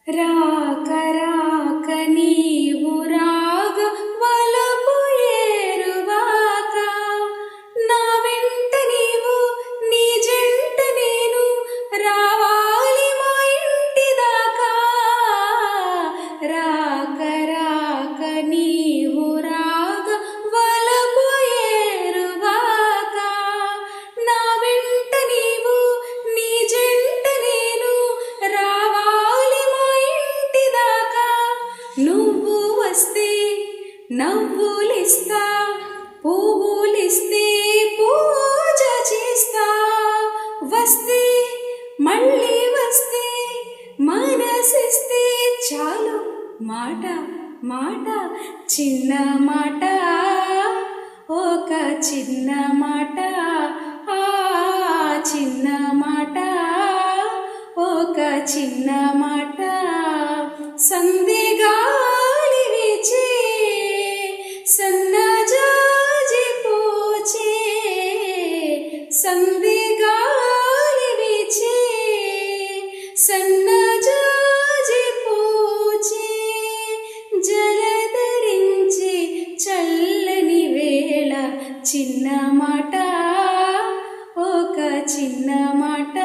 రాక రాక నీవు రాగ వలపు ఏరువాక నా వెంట నీవు నీ జంట నేను రావాలి మా ఇంటి దాకా రాక రాక నీవు రాగ వలపు ఏరువాక నా వెంట నీవు నీ జంట నేను రావాలి మా ఇంటి దాకా నువ్వు వస్తే నవ్వులిస్తా పువ్వులిస్తే పూజ చేస్తా వస్తే మళ్ళీ వస్తే మనసిస్తే చాలు మాట మాట చిన్న మాట ఒక చిన్న మాట ఆ చిన్న మాట ఒక చిన్న మాట సంధి గాలి వీచే సన్నజాజి పూచే సంధి గాలి వీచే సన్నజాజి పూచే జలధరించి చల్లని వేళ చిన్న మాట ఒక చిన్న మాట